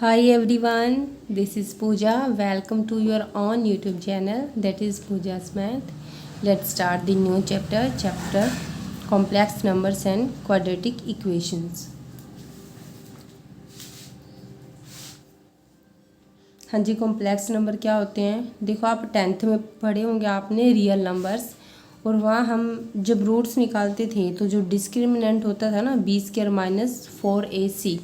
Hi everyone, this is Pooja. Welcome to your own YouTube channel, that is Pooja's Math. Let's start the new chapter complex numbers and quadratic equations. हाँ जी, complex number क्या होते हैं? देखो, आप 10th में पढ़े होंगे आपने रियल नंबर्स, और वहाँ हम जब रूट्स निकालते थे तो जो डिस्क्रिमिनेंट होता था ना b² - 4ac,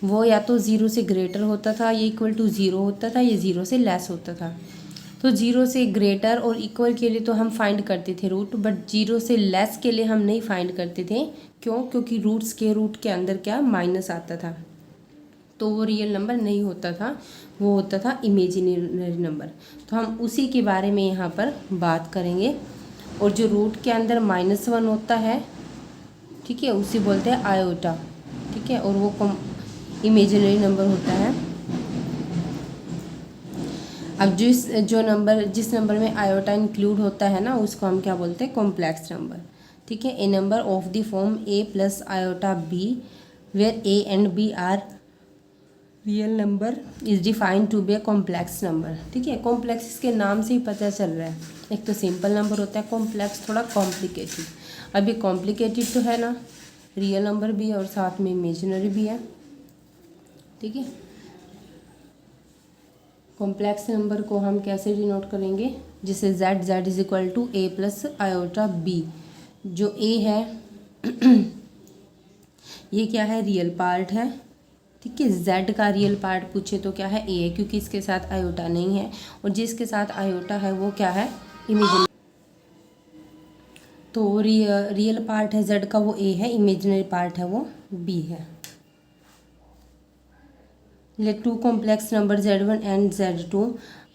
वो या तो ज़ीरो से ग्रेटर होता था, या इक्वल टू ज़ीरो होता था, या ज़ीरो से लेस होता था। तो ज़ीरो से ग्रेटर और इक्वल के लिए तो हम फाइंड करते थे रूट, बट ज़ीरो से लेस के लिए हम नहीं फाइंड करते थे। क्यों? क्योंकि रूट के अंदर क्या माइनस आता था, तो वो रियल नंबर नहीं होता था, वो होता था इमेजिनरी नंबर। तो हम उसी के बारे में यहाँ पर बात करेंगे। और जो रूट के अंदर -1 होता है, ठीक है, उसे बोलते हैं आयोटा, ठीक है, और वो इमेजिनरी नंबर होता है। अब जिस नंबर में आयोटा इंक्लूड होता है ना, उसको हम क्या बोलते हैं? कॉम्प्लेक्स नंबर, ठीक है। A number of the form a + iota b where a and b are real number is defined to be a complex number, ठीक है। कॉम्प्लेक्स इसके नाम से ही पता चल रहा है। एक तो सिंपल नंबर होता है, कॉम्प्लेक्स थोड़ा कॉम्प्लिकेटेड। अब ये कॉम्प्लिकेटेड तो है ना, रियल नंबर भी है और साथ में इमेजिनरी भी है, ठीक है। कॉम्प्लेक्स नंबर को हम कैसे डिनोट करेंगे? जैसे z is equal to a + iota b। जो a है ये क्या है? रियल पार्ट है, ठीक है। z का रियल पार्ट पूछे तो क्या है? a है, क्योंकि इसके साथ आयोटा नहीं है, और जिसके साथ आयोटा है वो क्या है? इमेजिनरी। तो रियल पार्ट है z का, वो a है, इमेजिनरी पार्ट है वो b है। Let two complex number z1 and z2।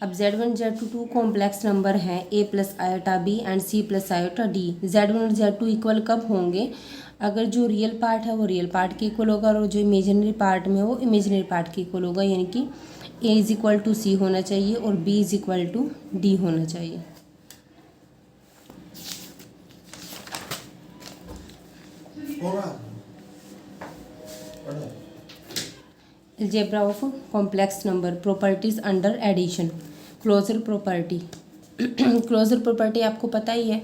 अब z1 z2 two complex number हैं a + iota b and c + iota d। z1 और z2 इक्वल कब होंगे? अगर जो रियल पार्ट है वो रियल पार्ट के इक्वल होगा, और जो इमेजिनरी पार्ट में वो इमेजिनरी पार्ट के इक्वल होगा, यानी कि a is equal to c होना चाहिए और b is equal to d होना चाहिए। Algebra of complex number, properties under addition. Closure property closure property आपको पता ही है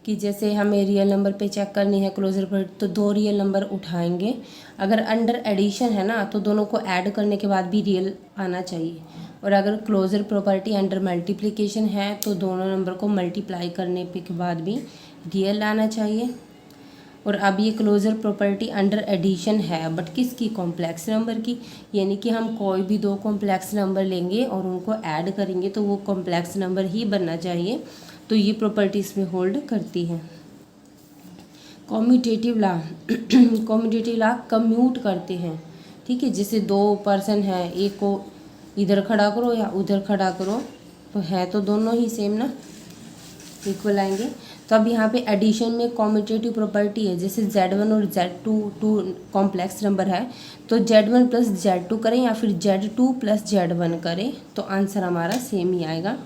कि जैसे हमें रियल नंबर पे चेक करनी है क्लोजर प्रॉपर्टी, तो दो रियल नंबर उठाएंगे। अगर अंडर एडिशन है ना, तो दोनों को ऐड करने के बाद भी रियल आना चाहिए। और अगर क्लोजर प्रॉपर्टी अंडर मल्टीप्लिकेशन है, तो दोनों नंबर को मल्टीप्लाई करने के बाद भी रियल आना चाहिए। और अब ये क्लोजर प्रॉपर्टी अंडर एडिशन है, बट किसकी? कॉम्प्लेक्स नंबर की। यानी कि हम कोई भी दो कॉम्प्लेक्स नंबर लेंगे और उनको ऐड करेंगे तो वो कॉम्प्लेक्स नंबर ही बनना चाहिए। तो ये प्रॉपर्टी इसमें होल्ड करती है। Commutative law commutative law commute करते हैं, ठीक है। जैसे दो पर्सन है, एक को इधर खड़ा करो या उधर खड़ा करो, तो है तो दोनों ही सेम ना, इक्वल आएंगे। तो अब यहाँ पे एडिशन में कॉम्यूटेटिव प्रॉपर्टी है। जैसे z1 और z2 टू कॉम्प्लेक्स नंबर है, तो z1 + z2 करें या फिर z2 + z1 करें, तो आंसर हमारा सेम ही आएगा।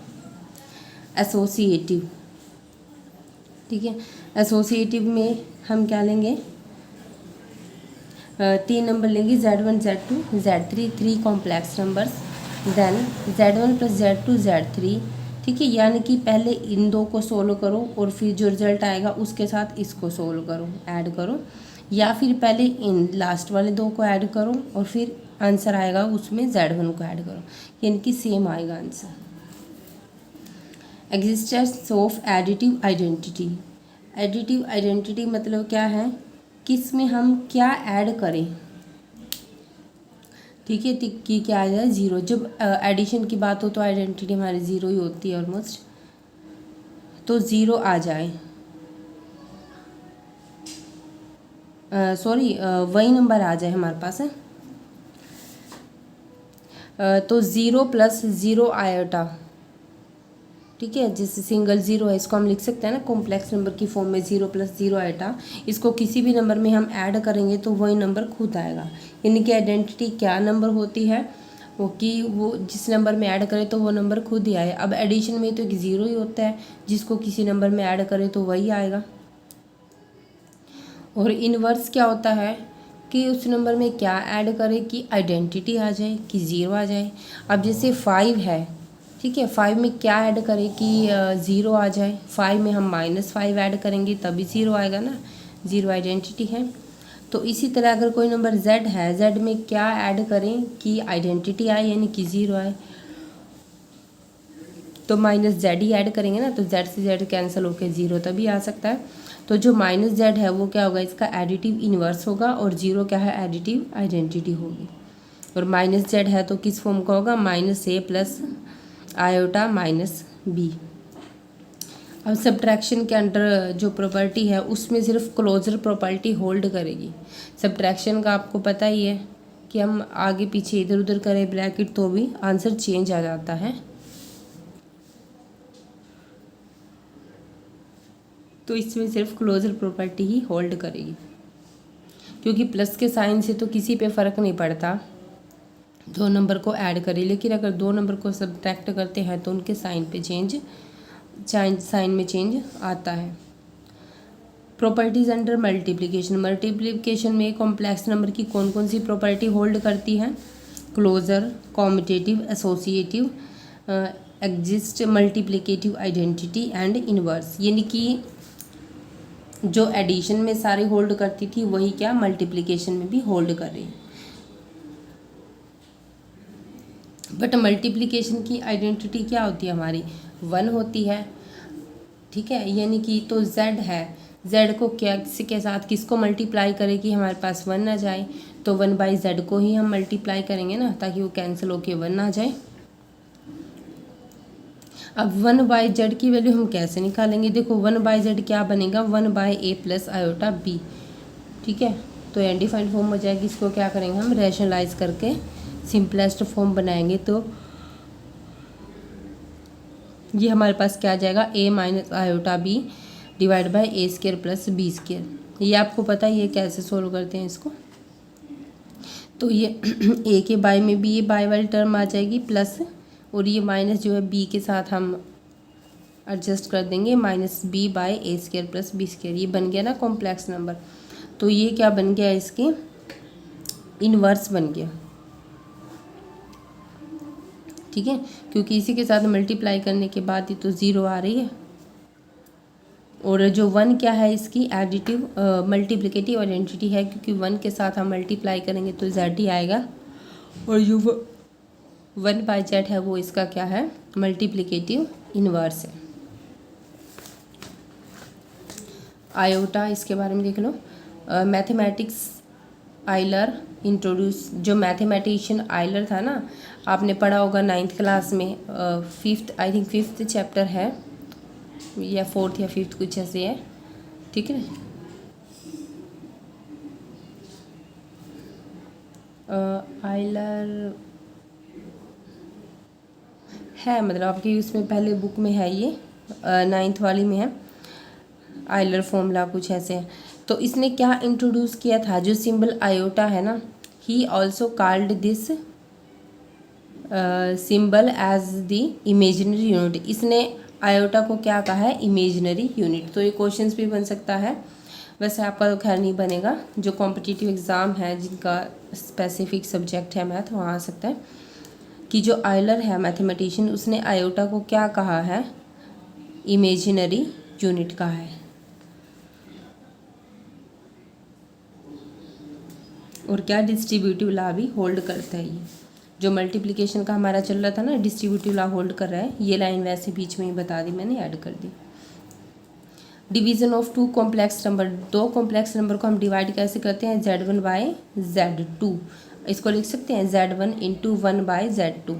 एसोसिएटिव, ठीक है। एसोसिएटिव में हम क्या लेंगे? 3 नंबर लेंगे, z1 z2 z3, 3 complex numbers, then z1 + z2 z3, ठीक है। यानी कि पहले इन दो को सोल्व करो और फिर जो रिजल्ट आएगा उसके साथ इसको सोल्व करो, ऐड करो, या फिर पहले इन लास्ट वाले दो को ऐड करो और फिर आंसर आएगा उसमें z1 को ऐड करो, यानी कि सेम आएगा answer. Existence of additive identity. Additive identity मतलब क्या है? किस में हम क्या ऐड करें, ठीक है। कि क्या आ जाए? ज़ीरो। जब एडिशन की बात हो तो आइडेंटिटी हमारी ज़ीरो ही होती है ऑलमोस्ट, तो ज़ीरो आ जाए। सॉरी, वही नंबर आ जाए हमारे पास है। तो ज़ीरो + 0 आयोटा, ठीक है। जैसे सिंगल ज़ीरो है, इसको हम लिख सकते हैं ना कॉम्प्लेक्स नंबर की फॉर्म में, 0 + 0 आयोटा। इसको किसी भी नंबर में हम ऐड करेंगे तो वही नंबर खुद आएगा। यानी कि आइडेंटिटी क्या नंबर होती है? वो कि वो जिस नंबर में ऐड करें तो वो नंबर खुद ही आए। अब एडिशन में तो एक ज़ीरो ही होता है, जिसको किसी नंबर में ऐड करें तो वही आएगा। और इनवर्स क्या होता है? कि उस नंबर में क्या ऐड करें कि आइडेंटिटी आ जाए, कि ज़ीरो आ जाए। अब जैसे 5 है, ठीक है, 5 में क्या ऐड करें कि ज़ीरो आ जाए। 5 में हम -5 ऐड करेंगे तभी ज़ीरो आएगा ना, ज़ीरो आइडेंटिटी है। तो इसी तरह अगर कोई नंबर z है, z में क्या ऐड करें कि आइडेंटिटी आए यानी कि ज़ीरो आए। तो -z ही ऐड करेंगे ना, तो z से z कैंसिल होकर ज़ीरो तभी आ सकता है। तो जो -z है वो क्या होगा, इसका एडिटिव इन्वर्स होगा, और ज़ीरो क्या है, एडिटिव आइडेंटिटी होगी। और -z है तो किस फॉर्म का होगा, -a प्लस आयोटा -b। अब सब्ट्रैक्शन के अंडर जो प्रॉपर्टी है उसमें सिर्फ क्लोजर प्रॉपर्टी होल्ड करेगी। सब्ट्रैक्शन का आपको पता ही है कि हम आगे पीछे इधर उधर करें ब्रैकेट तो भी आंसर चेंज आ जाता है। तो इसमें सिर्फ क्लोजर प्रॉपर्टी ही होल्ड करेगी, क्योंकि प्लस के साइन से तो किसी पे फ़र्क नहीं पड़ता, दो नंबर को ऐड करें, लेकिन अगर दो नंबर को सब्ट्रैक्ट करते हैं तो उनके साइन में चेंज आता है। प्रॉपर्टीज़ अंडर मल्टीप्लिकेशन में कॉम्प्लेक्स नंबर की कौन कौन सी प्रॉपर्टी होल्ड करती है, closure, commutative, associative, exist, multiplicative identity and inverse. यानी कि जो एडिशन में सारे होल्ड करती थी वही क्या मल्टीप्लिकेशन में भी होल्ड कर रही है। बट मल्टीप्लिकेशन की आइडेंटिटी क्या होती है हमारी, 1 होती है, ठीक है। यानी कि तो z है, z को क्या के साथ किसको मल्टीप्लाई करें कि हमारे पास 1 ना जाए, तो 1/z को ही हम मल्टीप्लाई करेंगे ना, ताकि वो कैंसिल होके 1 ना जाए। अब 1/z की वैल्यू हम कैसे निकालेंगे, देखो 1/z क्या बनेगा, 1/a प्लस आयोटा b, ठीक है। तो अनडिफाइंड फॉर्म हो जाएगी, इसको क्या करेंगे हम रैशनलाइज करके सिंपलेस्ट फॉर्म बनाएंगे, तो ये हमारे पास क्या आ जाएगा, a minus iota b divide by a square plus b square. ये आपको पता ही है कैसे सोल्व करते हैं इसको। तो ये a के बाय में भी ये बाय वाली टर्म आ जाएगी प्लस, और ये माइनस जो है b के साथ हम एडजस्ट कर देंगे, -b by a square plus b square. ये बन गया ना कॉम्प्लेक्स नंबर। तो ये क्या बन गया, इसके इन्वर्स बन गया, ठीक है, क्योंकि इसी के साथ मल्टीप्लाई करने के बाद ही तो ज़ीरो आ रही है। और जो 1 क्या है, इसकी एडिटिव मल्टीप्लिकेटिव आइडेंटिटी है, क्योंकि 1 के साथ हम मल्टीप्लाई करेंगे तो z ही आएगा, और जो 1/z है वो इसका क्या है, मल्टीप्लिकेटिव इन्वर्स है। आयोटा, इसके बारे में देख लो। मैथमेटिक्स आइलर इंट्रोड्यूस, जो मैथमेटिशियन आइलर था ना, आपने पढ़ा होगा 9th क्लास में, फिफ्थ चैप्टर है, या 4th या 5th कुछ ऐसे है, ठीक है। आइलर है, मतलब आपकी उसमें पहले बुक में है, ये 9th वाली में है, आइलर फॉर्मूला कुछ ऐसे है। तो इसने क्या इंट्रोड्यूस किया था, जो सिंबल आयोटा है ना, he also called this symbol as the imaginary unit. इसने आयोटा को क्या कहा है, इमेजिनरी यूनिट। तो ये क्वेश्चंस भी बन सकता है, वैसे आपका तो खैर नहीं बनेगा, जो कॉम्पिटिटिव एग्ज़ाम है जिनका स्पेसिफिक सब्जेक्ट है मैथ, वहाँ आ सकता है कि जो आइलर है मैथमेटिशियन, उसने आयोटा को क्या कहा है, इमेजिनरी यूनिट कहा है। और क्या डिस्ट्रीब्यूटिव लॉ भी होल्ड करता है। ये जो मल्टीप्लिकेशन का हमारा चल रहा था ना, डिस्ट्रीब्यूटिव लॉ होल्ड कर रहा है। ये लाइन वैसे बीच में ही बता दी मैंने, ऐड कर दी। Division of 2 complex number, 2 complex number को हम डिवाइड कैसे करते हैं, z1 बाय z2। इसको लिख सकते हैं z1 इंटू 1 बाय z2।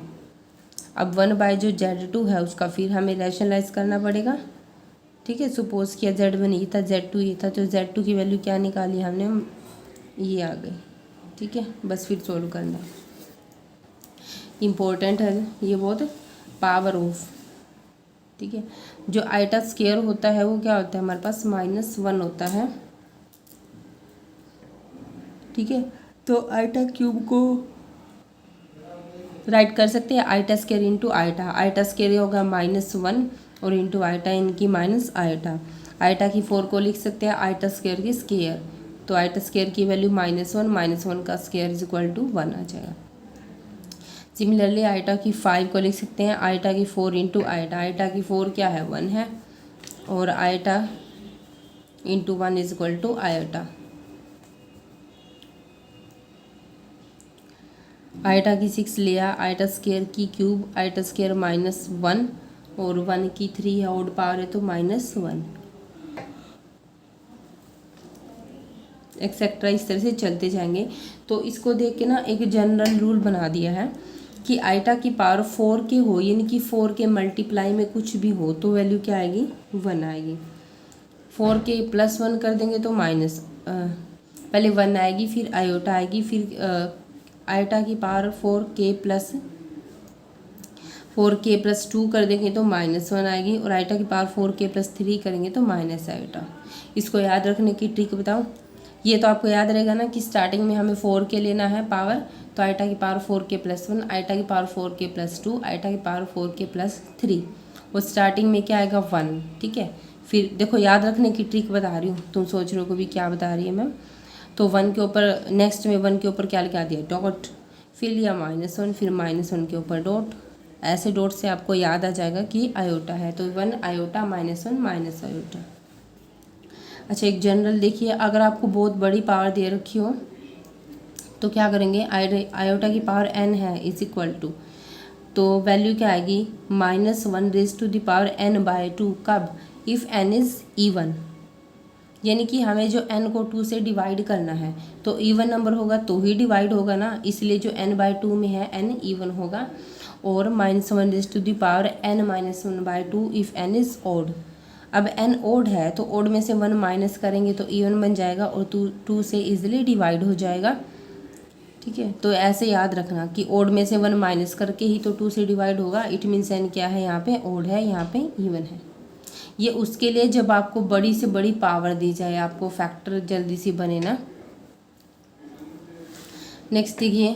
अब 1 बाय जो z2 है उसका फिर हमें रैशनलाइज करना पड़ेगा, ठीक है। सपोज किया z1 ये था, z2 ये था, तो z2 की वैल्यू क्या निकाली हमने, ये आ गई, ठीक है। बस फिर सोल्व करना इम्पोर्टेंट है ये बहुत, पावर ऑफ, ठीक है। जो आइटा स्क्वायर होता है वो क्या होता है हमारे पास, -1 होता है, ठीक है। तो आइटा क्यूब को राइट कर सकते हैं iota square into iota. Iota square होगा -1 और इंटू आइटा इनकी माइनस आइटा। आइटा की 4 को लिख सकते हैं आइटा स्क्वायर की स्क्वायर, तो आइटा स्क्वायर की वैल्यू -1 का स्क्वायर इज इक्वल टू 1 आ जाएगा। सिमिलरली आइटा की 5 को लिख सकते हैं आइटा की 4 इंटू आइटा। आइटा की 4 क्या है 1 है, और iota into 1 is equal to iota. Iota की 6 लिया, आइटा स्क्वायर की क्यूब, आइटा स्क्वायर -1 और 1 की 3 है, ओड पावर है तो -1 एक्सेट्रा इस तरह से चलते जाएंगे। तो इसको देख के ना एक जनरल रूल बना दिया है कि आइटा की पावर 4 के हो, यानी कि 4 के मल्टीप्लाई में कुछ भी हो तो वैल्यू क्या आएगी 1 आएगी। 4 के +1 कर देंगे तो पहले 1 आएगी, फिर आयोटा आएगी, फिर आइटा की पावर 4k + 2 कर देंगे तो -1 आएगी, और आइटा की पावर 4k + 3 करेंगे तो माइनस आइटा। इसको याद रखने की ट्रिक बताओ। ये तो आपको याद रहेगा ना कि स्टार्टिंग में हमें 4k लेना है पावर, तो आइटा की पावर 4k + 1, आइटा की पावर 4k + 2, आइटा की पावर 4k + 3, और स्टार्टिंग में क्या आएगा 1। ठीक है, फिर देखो याद रखने की ट्रिक बता रही हूँ, तुम सोच रहे हो कि क्या बता रही है मैम। तो 1 के ऊपर नेक्स्ट में 1 के ऊपर क्या लगा दिया डॉट, फिर लिया -1, फिर -1 के ऊपर डॉट। ऐसे डॉट से आपको याद आ जाएगा कि आयोटा है, तो 1 आयोटा -1 आयोटा। अच्छा एक जनरल देखिए, अगर आपको बहुत बड़ी पावर दे रखी हो तो क्या करेंगे, आयोटा की पावर n है इज इक्वल टू, तो वैल्यू क्या आएगी -1⁻n/2। कब, इफ़ n इज़ इवन, यानी कि हमें जो n को 2 से डिवाइड करना है, तो इवन नंबर होगा तो ही डिवाइड होगा ना, इसलिए जो n/2 में है n इवन होगा। और -1⁻n−1/2 if n is odd. अब n ओड है तो ओड में से 1 माइनस करेंगे तो इवन बन जाएगा, और 2 से इजीली डिवाइड हो जाएगा। ठीक है, तो ऐसे याद रखना कि ओड में से 1 माइनस करके ही तो 2 से डिवाइड होगा। इट मीन्स n क्या है, यहाँ पे ओड है, यहाँ पे इवन है। ये उसके लिए जब आपको बड़ी से बड़ी पावर दी जाए, आपको फैक्टर जल्दी से बने ना। नेक्स्ट देखिए,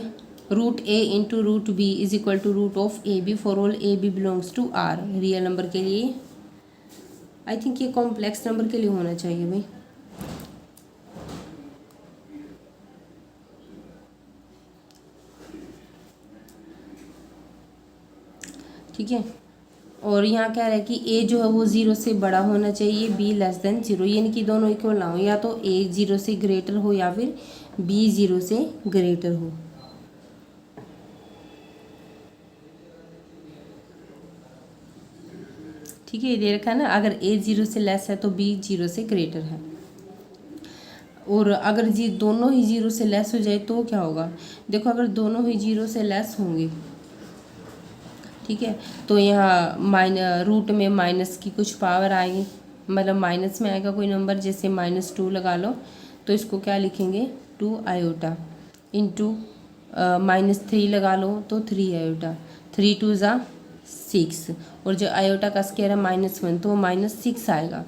√a into √b is equal to √ab for all ab belongs to r। Real number के लिए, आई थिंक ये कॉम्प्लेक्स नंबर के लिए होना चाहिए भाई। ठीक है, और यहाँ क्या है कि a जो है वो 0 से बड़ा होना चाहिए, b <0, यानी कि दोनों इक्वल ना हो, या तो a 0 से ग्रेटर हो या फिर b 0 से ग्रेटर हो। ठीक है, ये दे रखा है ना, अगर a 0 से लेस है तो b 0 से ग्रेटर है। और अगर जी दोनों ही 0 से लेस हो जाए तो क्या होगा, देखो अगर दोनों ही 0 से लेस होंगे, ठीक है, तो यहाँ रूट में माइनस की कुछ पावर आएगी, मतलब माइनस में आएगा कोई नंबर, जैसे -2 लगा लो, तो इसको क्या लिखेंगे 2 आयोटा इंटू -3 लगा लो तो 3 आयोटा, 3 2 ज़ा 6, और जो आयोटा का स्क्वायर है -1 तो -6 आएगा।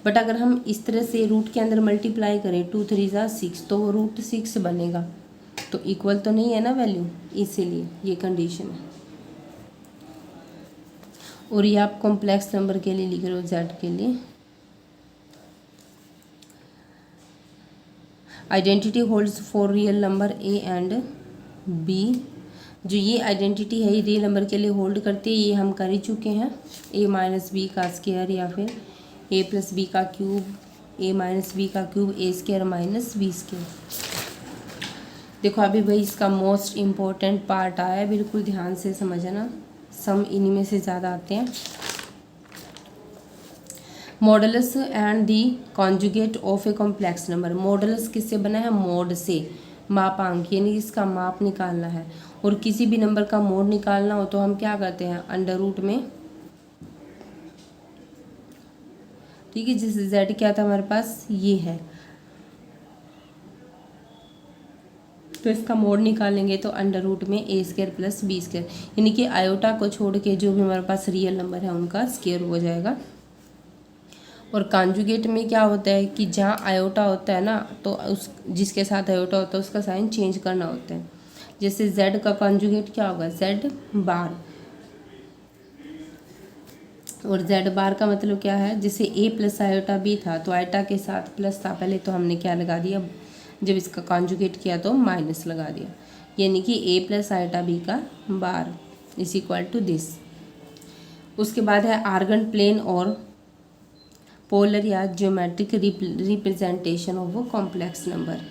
बट अगर हम इस तरह से रूट के अंदर मल्टीप्लाई करें 2 3 ज़ा 6 तो वो √6 बनेगा, तो इक्वल तो नहीं है ना वैल्यू, इसीलिए ये कंडीशन है। और ये आप कॉम्प्लेक्स नंबर के लिए लिख रहे हो z के लिए। Identity holds for real number a and b। जो ये आइडेंटिटी है ये रियल नंबर के लिए होल्ड करती है, ये हम कर ही चुके हैं। a - b का स्क्वायर या फिर a + b का क्यूब, a - b का क्यूब, a² - b²। देखो अभी भाई इसका मोस्ट इम्पोर्टेंट पार्ट आया है, बिल्कुल ध्यान से समझना, सम इन्हीं में से ज़्यादा आते हैं। Modulus and the conjugate of A complex number. Modulus किससे बना है, मोड से, मापांक, यानी इसका माप निकालना है। और किसी भी नंबर का मोड निकालना हो तो हम क्या करते हैं, अंडर रूट में, ठीक है, जैसे z क्या था हमारे पास, ये है, तो इसका मोड निकालेंगे तो अंडर रूट में a² + b², यानी कि आयोटा को छोड़ के जो भी हमारे पास रियल नंबर है उनका स्क्वायर हो जाएगा। और कॉन्जुगेट में क्या होता है कि जहाँ आयोटा होता है ना, तो उस जिसके साथ आयोटा होता है उसका साइन चेंज करना होता है। जैसे z का कॉन्जुगेट क्या होगा, z⁻, और z⁻ का मतलब क्या है, जैसे a + आयोटा b था तो आयोटा के साथ प्लस था पहले, तो हमने क्या लगा दिया जब इसका कॉन्जुगेट किया तो माइनस लगा दिया, यानी कि a प्लस आइटा b का bar is equal to this. उसके बाद है आर्गन प्लेन और पोलर या geometric representation of complex number.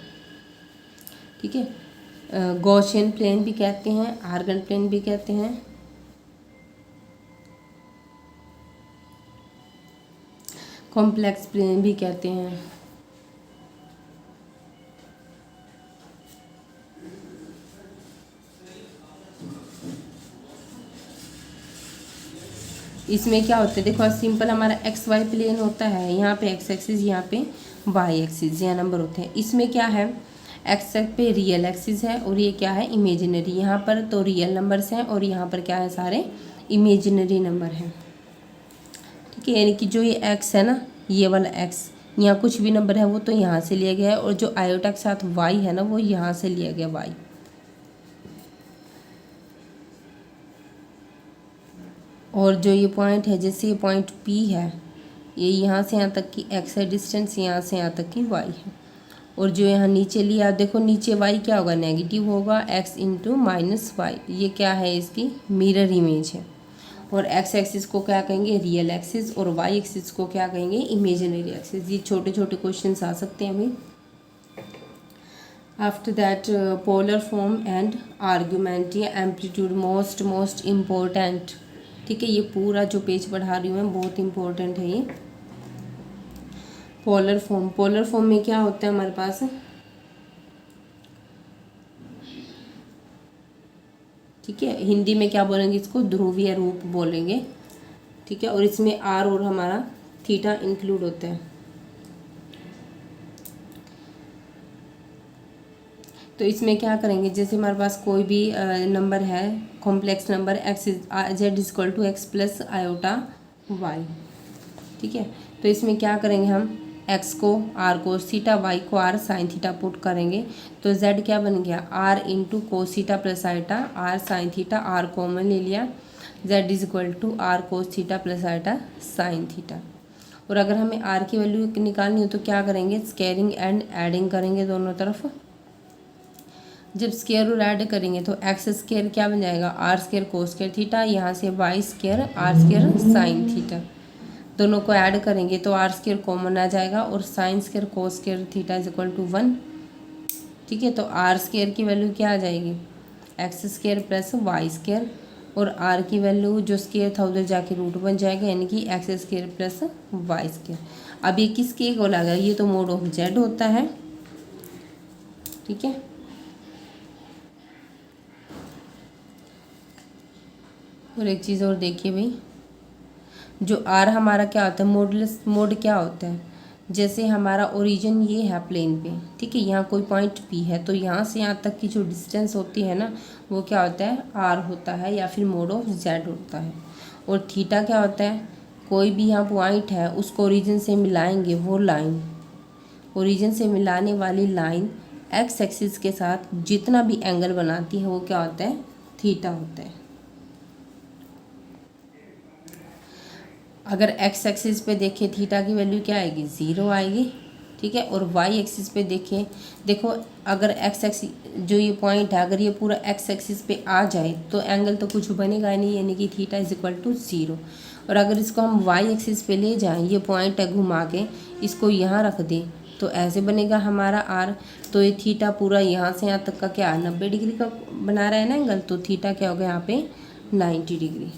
ठीक है, गॉसियन प्लेन भी कहते हैं, आर्गन प्लेन भी कहते हैं। कॉम्प्लेक्स प्लेन भी कहते हैं। इसमें क्या होता है, देखो सिंपल हमारा एक्स वाई प्लेन होता है, यहाँ पे एक्स एक्सिस, यहाँ पे वाई एक्सिस, यहाँ नंबर होते हैं। इसमें क्या है, एक्स पे रियल एक्सिस है और ये क्या है, इमेजिनरी। यहाँ पर तो रियल नंबर्स हैं और यहाँ पर क्या है, सारे इमेजिनरी नंबर हैं। ठीक है, यानी कि जो ये एक्स है ना, ये वाला एक्स, यहाँ कुछ भी नंबर है वो तो यहाँ से लिया गया है, और जो आयोटा के साथ वाई है ना, वो यहाँ से लिया गया वाई। और जो ये पॉइंट है, जैसे ये पॉइंट पी है, ये यहाँ से यहाँ तक की एक्स है डिस्टेंस, यहाँ से यहाँ तक की वाई है। और जो यहाँ नीचे लिया, देखो नीचे वाई क्या होगा, नेगेटिव होगा, एक्स इंटू माइनस वाई। ये क्या है, इसकी मिरर इमेज है। और एक्स एक्सिस को क्या कहेंगे, रियल एक्सिस, और वाई एक्सिस को क्या कहेंगे, इमेजिनरी एक्सिस। ये छोटे छोटे क्वेश्चन आ सकते हैं अभी। After that polar form and argument या एम्पलीट्यूड, मोस्ट इम्पोर्टेंट। ठीक है, ये पूरा जो पेज पढ़ा रही हूँ मैं, बहुत इंपॉर्टेंट है ये। पोलर फॉर्म में क्या होता है हमारे पास, ठीक है, हिंदी में क्या बोलेंगे इसको, ध्रुवीय रूप बोलेंगे। ठीक है, और इसमें आर और हमारा थीटा इंक्लूड होता है। तो इसमें क्या करेंगे, जैसे हमारे पास कोई भी नंबर है, complex number, X Z is equal to X plus iota Y. ठीक है, तो इसमें क्या करेंगे हम, एक्स को आर कोस थीटा, वाई को आर साइन थीटा पुट करेंगे, तो जेड क्या बन गया, R into cos theta plus iota R sine theta, R common ले लिया, Z is equal to R cos theta plus iota sine theta. और अगर हमें आर की वैल्यू निकालनी हो तो क्या करेंगे, स्केयरिंग एंड एडिंग करेंगे दोनों तरफ। जब स्केयर और ऐड करेंगे तो एक्स स्केयर क्या बन जाएगा, R square cos square theta, यहाँ से Y square R square sine theta. दोनों को ऐड करेंगे तो आर स्केयर कॉमन आ जाएगा, और sine square cos square theta is equal to 1। ठीक है, तो आर स्केयर की वैल्यू क्या आ जाएगी, X square plus Y square, और आर की वैल्यू जो स्केयर था उधर जाके रूट बन जाएगा, यानी कि X square plus Y square. अब ये किसके इक्वल आ गया, ये तो मोड ऑफ जेड होता है। ठीक है, और एक चीज़ और देखिए भाई, जो आर हमारा क्या होता है, मोडलेस मोड क्या होता है, जैसे हमारा ओरिजिन ये है प्लेन पे, ठीक है, यहाँ कोई पॉइंट पी है, तो यहाँ से यहाँ तक की जो डिस्टेंस होती है ना, वो क्या होता है, आर होता है, या फिर मोड ऑफ जेड होता है। और थीटा क्या होता है, कोई भी यहाँ पॉइंट है उसको ओरिजिन से मिलाएंगे, वो लाइन, ओरिजिन से मिलाने वाली लाइन एक्स एक्सिस के साथ जितना भी एंगल बनाती है वो क्या होता है, थीटा होता है। अगर एक्स एक्सिस पे देखें थीटा की वैल्यू क्या आएगी, 0 आएगी। ठीक है, और वाई एक्सिस पे देखें, देखो अगर एक्स एक्सिस जो ये पॉइंट है, अगर ये पूरा एक्स एक्सिस पे आ जाए तो एंगल तो कुछ बनेगा ही नहीं, यानी कि थीटा इज इक्वल टू 0। और अगर इसको हम वाई एक्सिस पे ले जाएं, ये पॉइंट है घुमा के इसको यहाँ रख दें, तो ऐसे बनेगा हमारा आर। तो ये थीटा पूरा यहाँ से यहाँ तक का क्या 90 डिग्री का बना रहा है ना एंगल, तो थीटा क्या होगा यहाँ पे 90 डिग्री।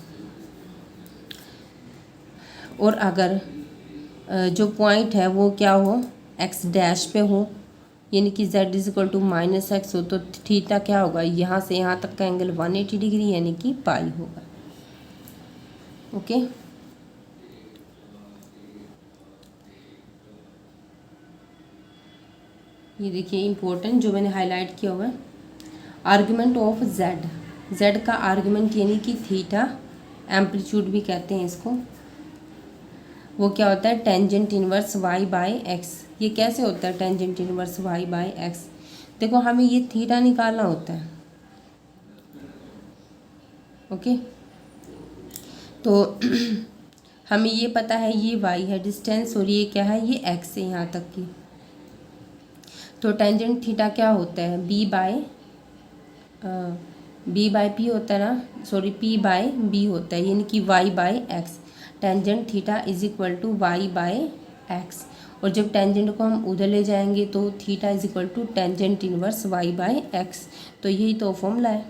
और अगर जो पॉइंट है वो क्या हो, एक्स डैश पे हो, यानी कि z is equal to minus X हो, तो थीटा क्या होगा, यहाँ से यहाँ तक का एंगल 180 डिग्री, यानी कि पाई होगा। ओके, ये देखिए इम्पोर्टेंट जो मैंने हाईलाइट किया हुआ है, आर्ग्यूमेंट ऑफ z का आर्ग्यूमेंट यानी कि थीटा, एम्पलीट्यूड भी कहते हैं इसको, वो क्या होता है, tangent inverse y by x. ये कैसे होता है tangent inverse y by x, देखो हमें ये थीटा निकालना होता है। ओके, तो हमें ये पता है ये y है डिस्टेंस, और ये क्या है, ये x है यहाँ तक की। तो टेंजेंट थीटा क्या होता है, बी बाई पी होता है ना, सॉरी पी बाय बी होता है, यानी कि y by x. Tangent theta is equal to y by x, और जब टेंजेंट को हम उधर ले जाएंगे तो theta is equal to tangent inverse y by x. तो यही तो फॉर्मूला है।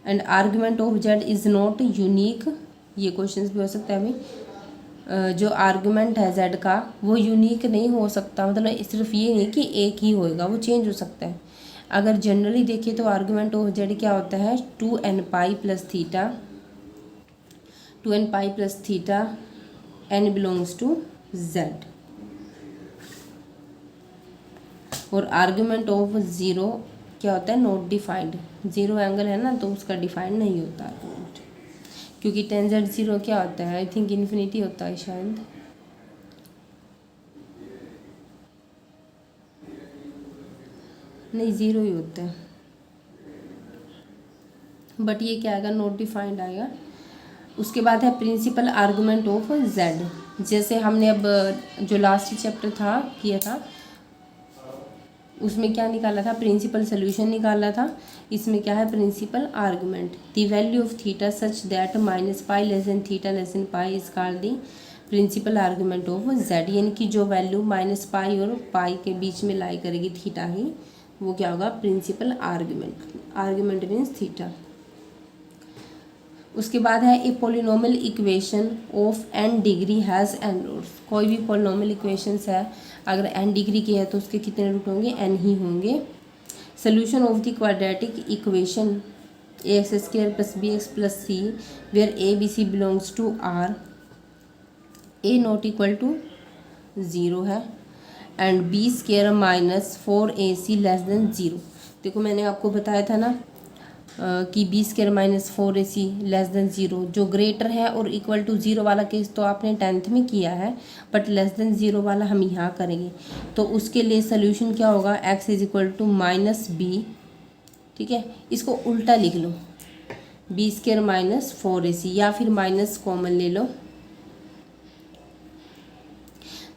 And argument of z is not unique, ये क्वेश्चंस भी हो सकता है अभी। जो आर्गुमेंट है जेड का वो यूनिक नहीं हो सकता, मतलब सिर्फ ये नहीं कि एक ही होएगा, वो चेंज हो सकता है। अगर जनरली देखिए तो आर्गुमेंट ऑफ जेड क्या होता है, 2n pi plus theta, 2n pi plus theta, n belongs to z. और आर्गुमेंट ऑफ ज़ीरो क्या होता है, नॉट डिफाइंड, ज़ीरो एंगल है ना तो उसका डिफाइंड नहीं होता आर्गुमेंट, क्योंकि टेंजेंट ज़ीरो क्या होता है, आई थिंक इन्फिनिटी होता है शायद, नहीं ज़ीरो ही होता है, बट ये क्या आएगा, नॉट डिफाइंड आएगा। उसके बाद है प्रिंसिपल आर्गुमेंट ऑफ जेड। जैसे हमने अब जो लास्ट चैप्टर था किया था उसमें क्या निकाला था, प्रिंसिपल सोल्यूशन निकाला था। इसमें क्या है, principal argument, the value of theta such that minus pi less than theta less than pi is called the principal argument of z, यानी कि जो वैल्यू माइनस पाई और पाई के बीच में लाई करेगी थीटा ही, वो क्या होगा, principal argument. Argument means theta. उसके बाद है a polynomial equation of n degree has n roots. कोई भी पोलिनोमियल इक्वेशंस है अगर n डिग्री की है तो उसके कितने रूट होंगे, n ही होंगे। Solution of the quadratic equation ax square plus bx plus c where a b c belongs to r, a not equal to 0 है and b square minus 4ac less than 0। देखो मैंने आपको बताया था ना कि b square minus 4ac less than 0, जो greater है और इक्वल टू 0 वाला केस तो आपने 10th में किया है, बट लेस देन 0 वाला हम यहाँ करेंगे। तो उसके लिए सोल्यूशन क्या होगा, x is equal to minus b, ठीक है, इसको उल्टा लिख लो, बी स्क्वायर माइनस 4ac, या फिर माइनस कॉमन ले लो,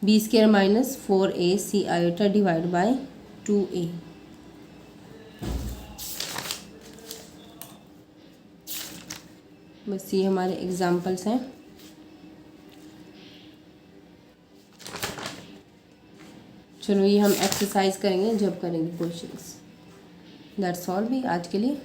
b square minus 4ac iota divide by 2a। बस ये हमारे एग्जाम्पल्स हैं। चलो ये हम एक्सरसाइज करेंगे जब करेंगे क्वेश्चंस। दैट्स ऑल भी आज के लिए।